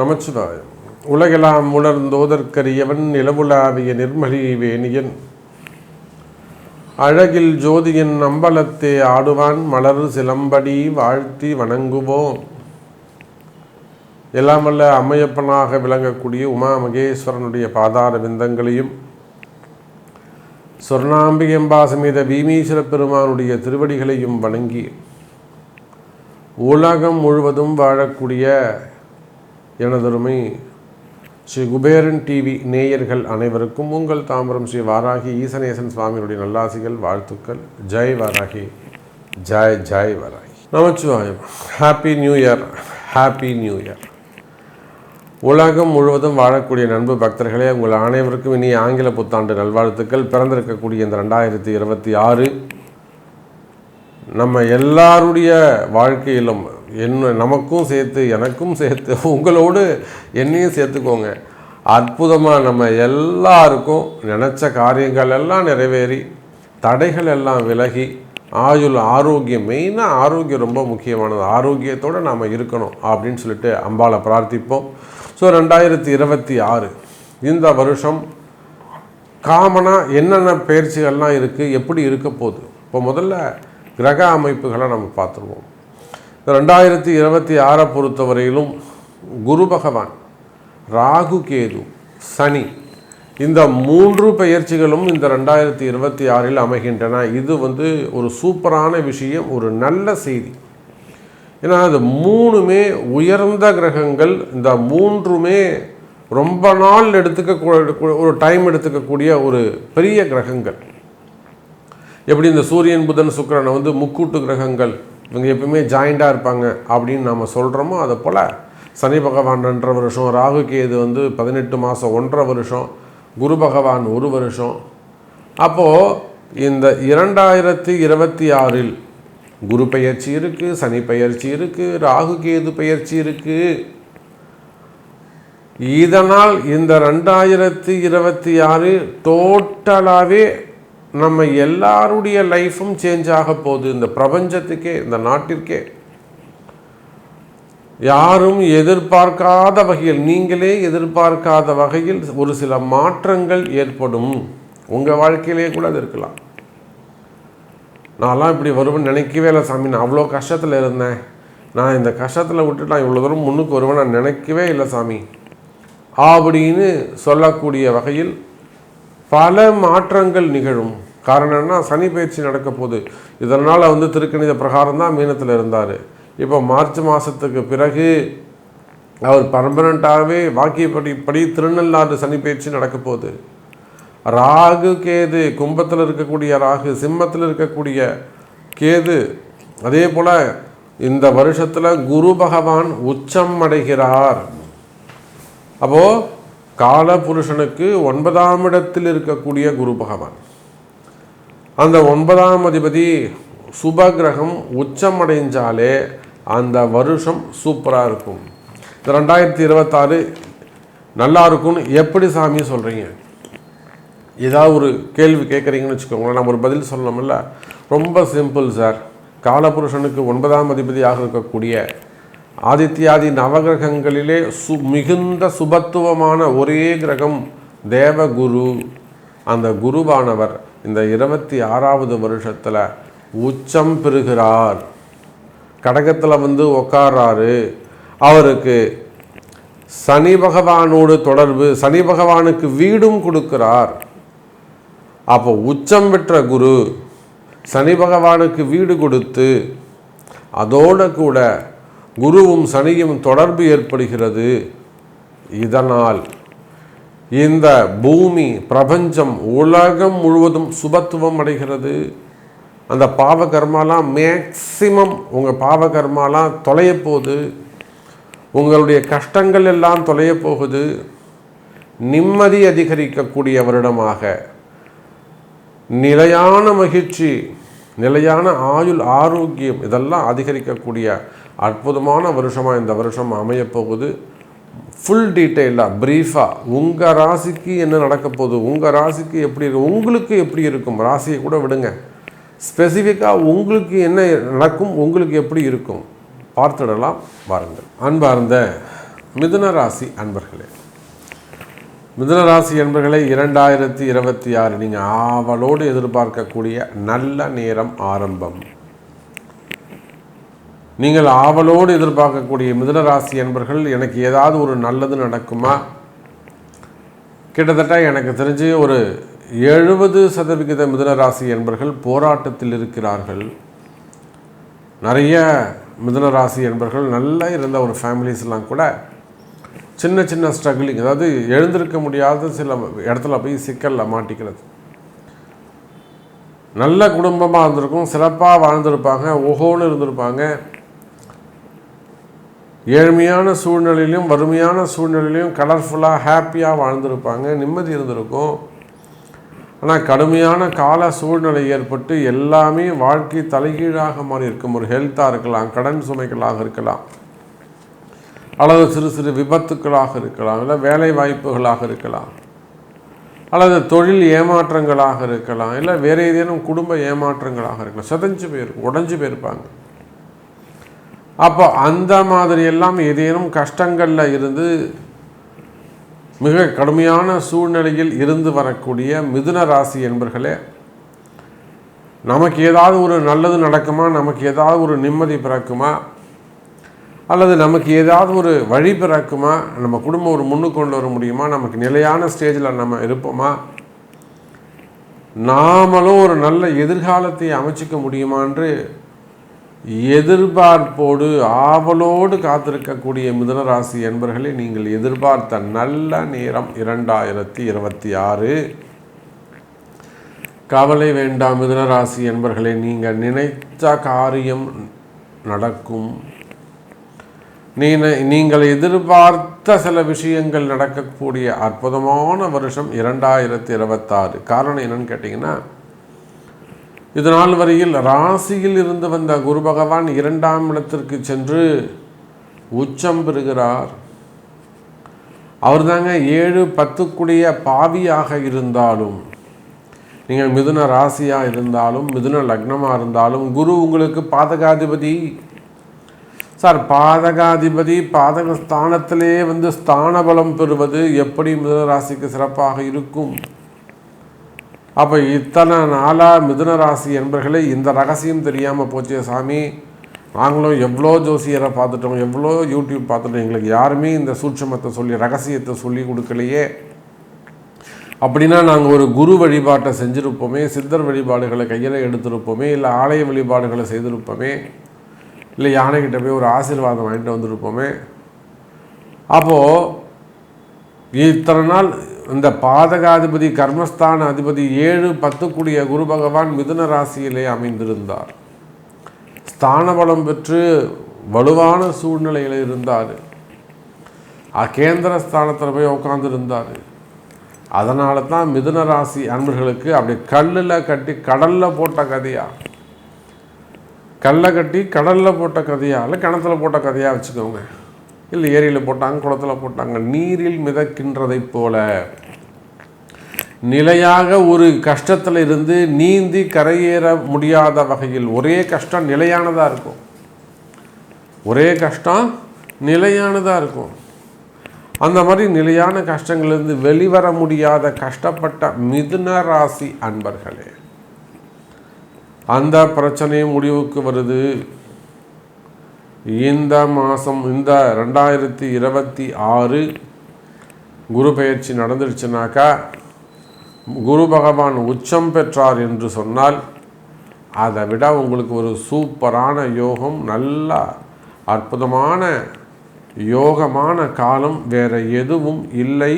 நமச்சிவாயம். உலகெல்லாம் உணர்ந்தோதற்கரியவன் நிலவுலாவிய நிர்மலி வேணியன் அழகில் ஜோதியின் அம்பலத்தே ஆடுவான் மலர் சிலம்படி வாழ்த்தி வணங்குவோம். எல்லாம் வல்ல அம்மையப்பனாக விளங்கக்கூடிய உமா மகேஸ்வரனுடைய பாதார விந்தங்களையும் சொர்ணாம்பிகம்பா சமேத பீமீஸ்வர பெருமானுடைய திருவடிகளையும் வணங்கி உலகம் முழுவதும் வாழக்கூடிய எனதருமை ஸ்ரீ குபேரன் டிவி நேயர்கள் அனைவருக்கும் உங்கள் தாம்பரம் ஸ்ரீ வாராகி ஈசனேசன் சுவாமியுடைய நல்லாசிகள், வாழ்த்துக்கள். Jai Varahi, Jai Jai Varahi. Namachivayam. Happy new year, happy new year. உலகம் முழுவதும் வாழக்கூடிய நண்பு பக்தர்களே, உங்கள் அனைவருக்கும் இனி ஆங்கில புத்தாண்டு நல்வாழ்த்துக்கள். பிறந்திருக்கக்கூடிய இந்த 2026 நம்ம எல்லாருடைய வாழ்க்கையிலும் நமக்கும் சேர்த்து எனக்கும் சேர்த்து உங்களோடு என்னையும் சேர்த்துக்கோங்க. அற்புதமாக நம்ம எல்லாருக்கும் நினச்ச காரியங்கள் எல்லாம் நிறைவேறி தடைகள் எல்லாம் விலகி ஆயுள் ஆரோக்கியம், மெயினாக ஆரோக்கியம் ரொம்ப முக்கியமானது. ஆரோக்கியத்தோடு நாம் இருக்கணும் அப்படின்னு சொல்லிட்டு அம்பாளை பிரார்த்திப்போம். ஸோ 2026 இந்த வருஷம் காமனாக என்னென்ன பயிற்சிகள்லாம் இருக்குது, எப்படி இருக்க போகுது. இப்போ முதல்ல கிரக அமைப்புகளை நம்ம பார்த்துருவோம். 2026 பொறுத்தவரையிலும் குரு பகவான், ராகு கேது, சனி இந்த 3 பெயர்ச்சிகளும் இந்த 2026 அமைகின்றன. இது ஒரு சூப்பரான விஷயம், ஒரு நல்ல செய்தி. ஏன்னா அது 3மே உயர்ந்த கிரகங்கள். இந்த 3மே ரொம்ப நாள் ஒரு டைம் எடுத்துக்கக்கூடிய ஒரு பெரிய கிரகங்கள். எப்படி இந்த சூரியன் புதன் சுக்கிரனை முக்கூட்டு கிரகங்கள், இவங்க எப்பவுமே ஜாயிண்டாக இருப்பாங்க அப்படின்னு நம்ம சொல்கிறோமோ, அதை போல் சனி பகவான் 2.5 வருஷம், ராகு கேது 18 மாதம் 1.5 வருஷம், குரு பகவான் 1 வருஷம். அப்போது இந்த 2026 குரு பெயர்ச்சி இருக்குது, சனி பெயர்ச்சி இருக்குது, ராகு கேது பெயர்ச்சி இருக்குது. இதனால் இந்த 2026 டோட்டலாகவே நம்ம எல்லாருடைய லைஃப்பும் சேஞ்ச் ஆக போகுது. இந்த பிரபஞ்சத்துக்கே, இந்த நாட்டிற்கே யாரும் எதிர்பார்க்காத வகையில், நீங்களே எதிர்பார்க்காத வகையில் ஒரு சில மாற்றங்கள் ஏற்படும். உங்கள் வாழ்க்கையிலே கூட அது இருக்கலாம். நான்லாம் இப்படி வருவேன்னு நினைக்கவே இல்லை சாமி, நான் அவ்வளோ கஷ்டத்தில் இருந்தேன், நான் இந்த கஷ்டத்தில் விட்டுட்டு நான் இவ்வளோ தூரம் முன்னுக்கு வருவேன் நான் நினைக்கவே இல்லை சாமி அப்படின்னு சொல்லக்கூடிய வகையில் பல மாற்றங்கள் நிகழும். காரணம் என்ன? சனி பயிற்சி நடக்க போகுது. இதனால் திருக்கணித பிரகாரம் தான் மீனத்தில் இருந்தார். இப்போ மார்ச் மாதத்துக்கு பிறகு அவர் பர்மனண்ட்டாகவே வாக்கியப்படி திருநள்ளாறு சனி பயிற்சி நடக்க போகுது. ராகு கேது, கும்பத்தில் இருக்கக்கூடிய ராகு, சிம்மத்தில் இருக்கக்கூடிய கேது, அதே போல் இந்த வருஷத்தில் குரு பகவான் உச்சம் அடைகிறார். அப்போது காலபுருஷனுக்கு 9ஆம் இடத்தில் இருக்கக்கூடிய குரு பகவான், அந்த 9ஆம் அதிபதி சுபகிரகம் உச்சம் அடைஞ்சாலே அந்த வருஷம் சூப்பராக இருக்கும். இந்த 2026 நல்லா இருக்கும்னு எப்படி சாமி சொல்கிறீங்க? ஏதாவது ஒரு கேள்வி கேட்குறீங்கன்னு வச்சுக்கோங்களேன், நம்ம ஒரு பதில் சொல்லணும்ல. ரொம்ப சிம்பிள் சார். காலபுருஷனுக்கு 9ஆம் அதிபதியாக இருக்கக்கூடிய ஆதித்யாதி நவகிரகங்களிலே மிகுந்த சுபத்துவமான ஒரே கிரகம் தேவகுரு. அந்த குருவானவர் இந்த 26வது வருஷத்தில் உச்சம் பெறுகிறார். கடகத்தில் உட்கார்றாரு. அவருக்கு சனி பகவானோடு தொடர்பு, சனி பகவானுக்கு வீடும் கொடுக்கிறார். அப்போ உச்சம் பெற்ற குரு சனி பகவானுக்கு வீடு கொடுத்து அதோடு கூட குருவும் சனியும் தொடர்பு ஏற்படுகிறது. இதனால் இந்த பூமி, பிரபஞ்சம், உலகம் முழுவதும் சுபத்துவம் அடைகிறது. அந்த பாவகர்மாலாம் மேக்சிமம் உங்கள் பாவகர்மாலாம் தொலைய போகுது. உங்களுடைய கஷ்டங்கள் எல்லாம் தொலைய போகுது. நிம்மதி அதிகரிக்கக்கூடிய வருடமாக, நிலையான மகிழ்ச்சி, நிலையான ஆயுள் ஆரோக்கியம் இதெல்லாம் அதிகரிக்கக்கூடிய அற்புதமான வருஷமாக இந்த வருஷம் அமையப்போகுது. ஃபுல் டீட்டெயிலாக ப்ரீஃபாக உங்கள் ராசிக்கு என்ன நடக்க போகுது, உங்கள் ராசிக்கு எப்படி இருக்கும், உங்களுக்கு எப்படி இருக்கும், ராசியை கூட விடுங்க, ஸ்பெசிஃபிக்காக உங்களுக்கு என்ன நடக்கும், உங்களுக்கு எப்படி இருக்கும் பார்த்துடலாம் வாருங்கள். அன்பார்ந்த மிதுன ராசி அன்பர்களே, மிதுன ராசி அன்பர்களே, 2026 நீங்கள் ஆவலோடு எதிர்பார்க்கக்கூடிய நல்ல நேரம் ஆரம்பம். நீங்கள் ஆவலோடு எதிர்பார்க்கக்கூடிய மிதுன ராசி அன்பர்கள், எனக்கு ஏதாவது ஒரு நல்லது நடக்குமா? கிட்டத்தட்ட எனக்கு தெரிஞ்சு ஒரு 70% மிதுன ராசி என்பர்கள் போராட்டத்தில் இருக்கிறார்கள். நிறைய மிதுன ராசி என்பர்கள் நல்லா இருந்த ஒரு ஃபேமிலிஸ்லாம் கூட சின்ன சின்ன ஸ்ட்ரகிளிங், அதாவது எழுந்திருக்க முடியாத சில இடத்துல போய் சிக்கலில் மாட்டிக்கிறது. நல்ல குடும்பமாக இருந்திருக்கும், சிறப்பாக வாழ்ந்திருப்பாங்க, ஓஹோன்னு இருந்திருப்பாங்க. ஏழ்மையான சூழ்நிலையிலும் வறுமையான சூழ்நிலையிலும் கலர்ஃபுல்லாக ஹாப்பியாக வாழ்ந்திருப்பாங்க, நிம்மதி இருந்திருக்கும். ஆனால் கடுமையான கால சூழ்நிலை ஏற்பட்டு எல்லாமே வாழ்க்கை தலைகீழாக மாறி இருக்கும். ஒரு ஹெல்த்தாக இருக்கலாம், கடன் சுமைகளாக இருக்கலாம், அல்லது சிறு சிறு விபத்துக்களாக இருக்கலாம், இல்லை வேலை வாய்ப்புகளாக இருக்கலாம், அல்லது தொழில் ஏமாற்றங்களாக இருக்கலாம், இல்லை வேறு ஏதேனும் குடும்ப ஏமாற்றங்களாக இருக்கலாம். செதஞ்சு போயிருக்கும், உடஞ்சி போயிருப்பாங்க. அப்போ அந்த மாதிரி எல்லாம் ஏதேனும் கஷ்டங்களில் இருந்து மிக கடுமையான சூழ்நிலையில் இருந்து வரக்கூடிய மிதுன ராசி என்பர்களே, நமக்கு ஏதாவது ஒரு நல்லது நடக்குமா, நமக்கு ஏதாவது ஒரு நிம்மதி பிறக்குமா, அல்லது நமக்கு ஏதாவது ஒரு வழி பிறக்குமா, நம்ம குடும்பம் ஒரு முன்னுக்கு கொண்டு வர முடியுமா, நமக்கு நிலையான ஸ்டேஜில் நம்ம இருப்போமா, நாமளும் ஒரு நல்ல எதிர்காலத்தை அமைச்சிக்க முடியுமான்று எதிர்பார்ப்போடு ஆவலோடு காத்திருக்கக்கூடிய மிதுன ராசி என்பர்களே, நீங்கள் எதிர்பார்த்த நல்ல நேரம் 2026. கவலை வேண்டாம் மிதுன ராசி என்பர்களே, நீங்கள் நினைத்த காரியம் நடக்கும். நீங்கள் எதிர்பார்த்த சில விஷயங்கள் நடக்கக்கூடிய அற்புதமான வருஷம் 2026. காரணம் என்னன்னு கேட்டிங்கன்னா, இது நாள் வரையில் ராசியில் இருந்து வந்த குரு பகவான் 2ஆம் இடத்திற்கு சென்று உச்சம் பெறுகிறார். அவர் தாங்க 7-10 பாவியாக இருந்தாலும், நீங்கள் மிதுன ராசியாக இருந்தாலும், மிதுன லக்னமாக இருந்தாலும், குரு உங்களுக்கு பாதகாதிபதி. சார், பாதகாதிபதி பாதக ஸ்தானத்திலே ஸ்தான பலம் பெறுவது எப்படி மிதுன ராசிக்கு சிறப்பாக இருக்கும்? அப்போ இத்தனை நாளாக மிதுன ராசி என்பர்களே, இந்த ரகசியம் தெரியாமல் போச்சே சாமி. நாங்களும் எவ்வளோ ஜோசியரை பார்த்துட்டோம், எவ்வளோ யூடியூப் பார்த்துட்டோம், எங்களுக்கு யாருமே இந்த சூட்சமத்தை சொல்லி ரகசியத்தை சொல்லி கொடுக்கலையே. அப்படின்னா நாங்கள் ஒரு குரு வழிபாட்டை செஞ்சுருப்போமே, சித்தர் வழிபாடுகளை கையில் எடுத்திருப்போமே, இல்லை ஆலய வழிபாடுகளை செய்திருப்போமே, இல்லை யானைக்கிட்ட போய் ஒரு ஆசீர்வாதம் வாங்கிட்டு வந்திருப்போமே. அப்போது இத்தனை நாள் இந்த பாதகாதிபதி கர்மஸ்தான அதிபதி 7-10 குரு பகவான் மிதுன ராசியிலே அமைந்திருந்தார். ஸ்தான பலம் பெற்று வலுவான சூழ்நிலையில் இருந்தார். கேந்திர ஸ்தானத்தில் போய் உட்காந்துருந்தார். அதனால தான் மிதுன ராசி அன்பர்களுக்கு அப்படி கல்லில் கட்டி கடலில் போட்ட கதையா, கல்லை கட்டி கடலில் போட்ட கதையா, இல்லை கிணத்துல போட்ட கதையாக வச்சுக்கோங்க, இல்லை ஏரியில் போட்டாங்க, குளத்தில் போட்டாங்க. நீரில் மிதக்கின்றதை போல நிலையாக ஒரு கஷ்டத்தில் இருந்து நீந்தி கரையேற முடியாத வகையில் ஒரே கஷ்டம் நிலையானதாக இருக்கும், ஒரே கஷ்டம் நிலையானதாக இருக்கும். அந்த மாதிரி நிலையான கஷ்டங்களிலிருந்து வெளிவர முடியாத கஷ்டப்பட்ட மிதுன ராசி அன்பர்களே, அந்த பிரச்சனையும் முடிவுக்கு வருது. இந்த மாதம், இந்த 2026 குரு பெயர்ச்சி நடந்துடுச்சுனாக்கா, குரு பகவான் உச்சம் பெற்றார் என்று சொன்னால், அதை விட உங்களுக்கு ஒரு சூப்பரான யோகம், நல்ல அற்புதமான யோகமான காலம் வேறு எதுவும் இல்லை.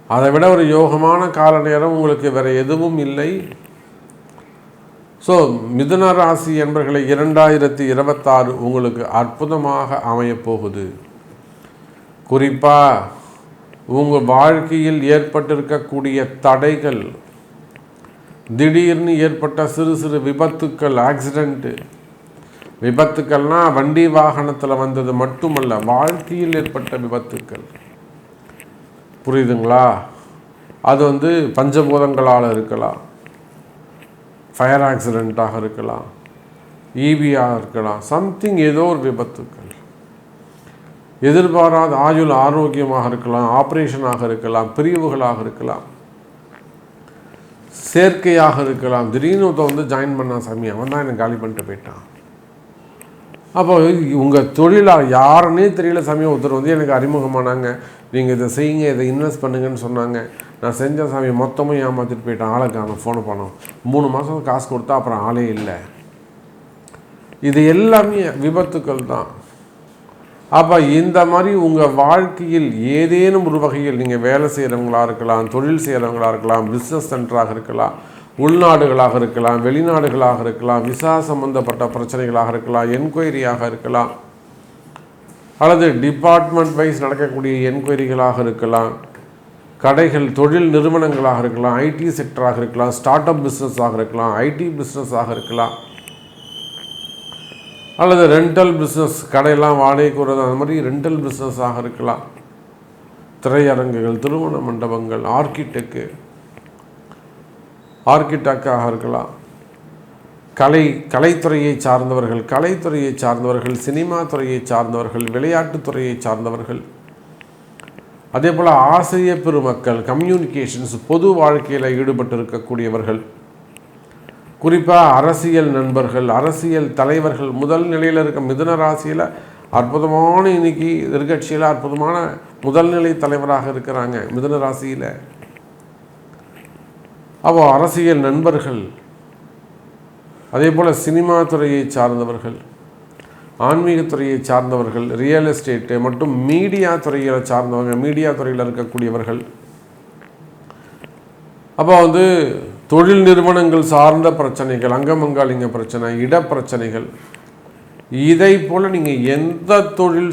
அதை விட ஒரு யோகமான கால நேரம் உங்களுக்கு வேறு எதுவும் இல்லை. ஸோ மிதுன ராசி என்பர்களை 2026 உங்களுக்கு அற்புதமாக அமையப்போகுது. குறிப்பாக உங்கள் வாழ்க்கையில் ஏற்பட்டிருக்கக்கூடிய தடைகள், திடீர்னு ஏற்பட்ட சிறு சிறு விபத்துக்கள், ஆக்சிடெண்ட்டு, விபத்துக்கள்னால் வண்டி வாகனத்தில் வந்தது மட்டுமல்ல, வாழ்க்கையில் ஏற்பட்ட விபத்துக்கள், புரியுதுங்களா? அது பஞ்சபூதங்களால் இருக்கலாம், ஃபயர் ஆக்சிடெண்ட்டாக இருக்கலாம், ஈபியாக இருக்கலாம், சம்திங் ஏதோ ஒரு விபத்துக்கள், எதிர்பாராத ஆயுள் ஆரோக்கியமாக இருக்கலாம், ஆப்ரேஷனாக இருக்கலாம், பிரிவுகளாக இருக்கலாம், சேர்க்கையாக இருக்கலாம். திடீர்னு ஒருத்தன் ஜாயின் பண்ணான் சாமி, அவன் தான் எனக்கு காலி பண்ணிட்டு போயிட்டான். அப்போ உங்கள் தொழிலாக யாருன்னே தெரியல சாமி, ஒருத்தர் எனக்கு அறிமுகமானாங்க, நீங்கள் இதை செய்யுங்க, இதை இன்வெஸ்ட் பண்ணுங்கன்னு சொன்னாங்க. நான் செஞ்ச சாமி மொத்தமும் ஏமாற்றிட்டு போயிட்டேன், ஆளை காணும், ஃபோனை பண்ணோம், 3 மாதம் காசு கொடுத்தா அப்புறம் ஆளே இல்லை. இது எல்லாமே விபத்துக்கள் தான். அப்போ இந்த மாதிரி உங்கள் வாழ்க்கையில் ஏதேனும் ஒரு வகையில் நீங்கள் வேலை செய்கிறவங்களாக இருக்கலாம், தொழில் செய்கிறவங்களாக இருக்கலாம், பிஸ்னஸ் சென்டராக இருக்கலாம், உள்நாடுகளாக இருக்கலாம், வெளிநாடுகளாக இருக்கலாம், விசா சம்பந்தப்பட்ட பிரச்சனைகளாக இருக்கலாம், என்கொயரியாக இருக்கலாம், அல்லது டிபார்ட்மெண்ட் வைஸ் நடக்கக்கூடிய என்கொயரிகளாக இருக்கலாம், கடைகள் தொழில் நிறுவனங்களாக இருக்கலாம், ஐடி செக்டராக இருக்கலாம், ஸ்டார்ட் அப் பிஸ்னஸாக இருக்கலாம், ஐடி பிஸ்னஸாக இருக்கலாம், அல்லது ரெண்டல் பிஸ்னஸ், கடையெல்லாம் வாடகைக்கு வருது, அந்த மாதிரி ரெண்டல் பிஸ்னஸாக இருக்கலாம், திரையரங்குகள், திருமண மண்டபங்கள், ஆர்கிடெக்டாக இருக்கலாம், கலைத்துறையை சார்ந்தவர்கள், சினிமா துறையை சார்ந்தவர்கள், விளையாட்டுத்துறையை சார்ந்தவர்கள், அதே போல் ஆசிரியர் பெருமக்கள், கம்யூனிகேஷன்ஸ், பொது வாழ்க்கையில் ஈடுபட்டு இருக்கக்கூடியவர்கள், குறிப்பாக அரசியல் நண்பர்கள், அரசியல் தலைவர்கள், முதல் நிலையில் இருக்க மிதுன ராசியில் அற்புதமான இன்னைக்கு எதிர்கட்சியில் அற்புதமான முதல்நிலை தலைவராக இருக்கிறாங்க மிதுன ராசியில். அப்போ அரசியல் நண்பர்கள், அதே போல் சினிமா துறையை சார்ந்தவர்கள், ஆன்மீகத்துறையை சார்ந்தவர்கள், ரியல் எஸ்டேட்டு மற்றும் மீடியா துறையில் சார்ந்தவங்க, மீடியா துறையில் இருக்கக்கூடியவர்கள், அப்போ தொழில் நிறுவனங்கள் சார்ந்த பிரச்சனைகள், அங்கமங்காளிங்க பிரச்சனை, இடப்பிரச்சனைகள், இதை போல் நீங்கள் எந்த தொழில்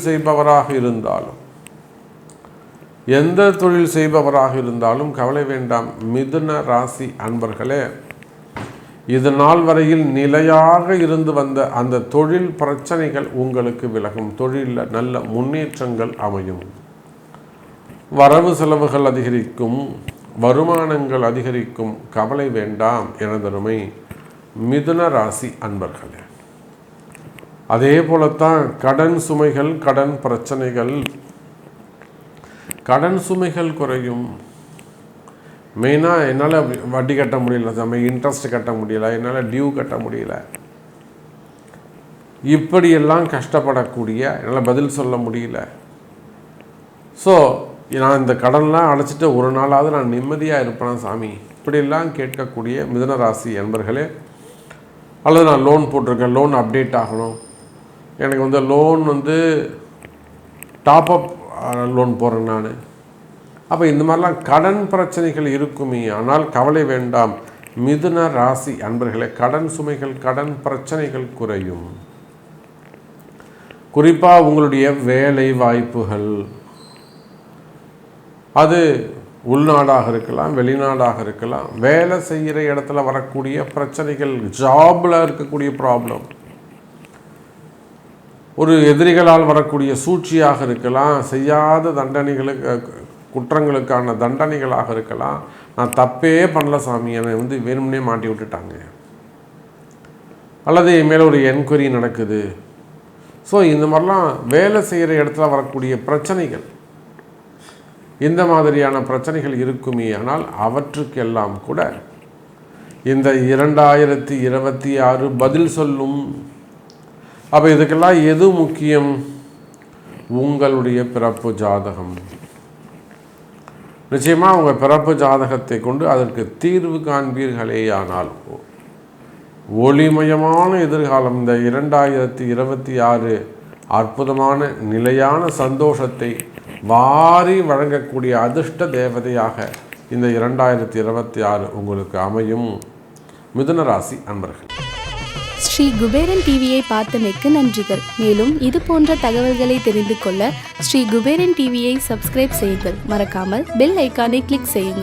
செய்பவராக இருந்தாலும் கவலை வேண்டாம் மிதுன ராசி அன்பர்களே. இது நாள் வரையில் நிலையாக இருந்து வந்த அந்த தொழில் பிரச்சனைகள் உங்களுக்கு விலகும், தொழிலில் நல்ல முன்னேற்றங்கள் அமையும், வரவு செலவுகள் அதிகரிக்கும், வருமானங்கள் அதிகரிக்கும். கவலை வேண்டாம் எனதருமை மிதுன ராசி அன்பர்களே. அதே போலத்தான் கடன் சுமைகள், கடன் சுமைகள் குறையும். மெயினாக என்னால் வட்டி கட்ட முடியல சாமி, இன்ட்ரெஸ்ட் கட்ட முடியல, என்னால் டியூ கட்ட முடியல, இப்படியெல்லாம் கஷ்டப்படக்கூடிய, என்னால் பதில் சொல்ல முடியல, ஸோ நான் இந்த கடன்லாம் அடைச்சிட்டு ஒரு நாளாவது நான் நிம்மதியாக இருப்பேனா சாமி, இப்படியெல்லாம் கேட்கக்கூடிய மிதுன ராசி என்பர்களே. அல்லது நான் லோன் போட்டிருக்கேன், லோன் அப்டேட் ஆகணும், எனக்கு லோன் டாப்அப் லோன் போடுறேன் நான். அப்போ இந்த மாதிரிலாம் கடன் பிரச்சனைகள் இருக்குமே, ஆனால் கவலை வேண்டாம் மிதுன ராசி அன்பர்களே. கடன் சுமைகள், கடன் பிரச்சனைகள் குறையும். குறிப்பாக உங்களுடைய வேலை வாய்ப்புகள், அது உள்நாடாக இருக்கலாம், வெளிநாடாக இருக்கலாம், வேலை செய்கிற இடத்துல வரக்கூடிய பிரச்சனைகள், ஜாபில் இருக்கக்கூடிய ப்ராப்ளம், ஒரு எதிரிகளால் வரக்கூடிய சூழ்ச்சியாக இருக்கலாம், செய்யாத குற்றங்களுக்கான தண்டனைகளாக இருக்கலாம். நான் தப்பே பண்ணல சாமி, என்னை வேணும்னே மாட்டி விட்டுட்டாங்க, அல்லது என் மேலே ஒரு என்கொயரி நடக்குது. ஸோ இந்த மாதிரிலாம் வேலை செய்கிற இடத்துல வரக்கூடிய பிரச்சனைகள், இந்த மாதிரியான பிரச்சனைகள் இருக்குமே. ஆனால் அவற்றுக்கெல்லாம் கூட இந்த 2026 பதில் சொல்லும். அப்போ இதுக்கெல்லாம் எது முக்கியம்? உங்களுடைய பிறப்பு ஜாதகம். நிச்சயமாக உங்கள் பிறப்பு ஜாதகத்தை கொண்டு அதற்கு தீர்வு காண்பீர்களேயானால் ஒளிமயமான எதிர்காலம், இந்த 2026 அற்புதமான நிலையான சந்தோஷத்தை வாரி வழங்கக்கூடிய அதிர்ஷ்ட தேவதையாக இந்த 2026 உங்களுக்கு அமையும் மிதுன ராசி அன்பர்கள். ஸ்ரீ குபேரன் டிவியை பார்த்தமைக்கு நன்றிகள். மேலும் இது போன்ற தகவல்களை தெரிந்து கொள்ள ஸ்ரீ குபேரன் டிவியை சப்ஸ்கிரைப் செய்யுங்கள். மறக்காமல் பெல் ஐக்கானை கிளிக் செய்யுங்கள்.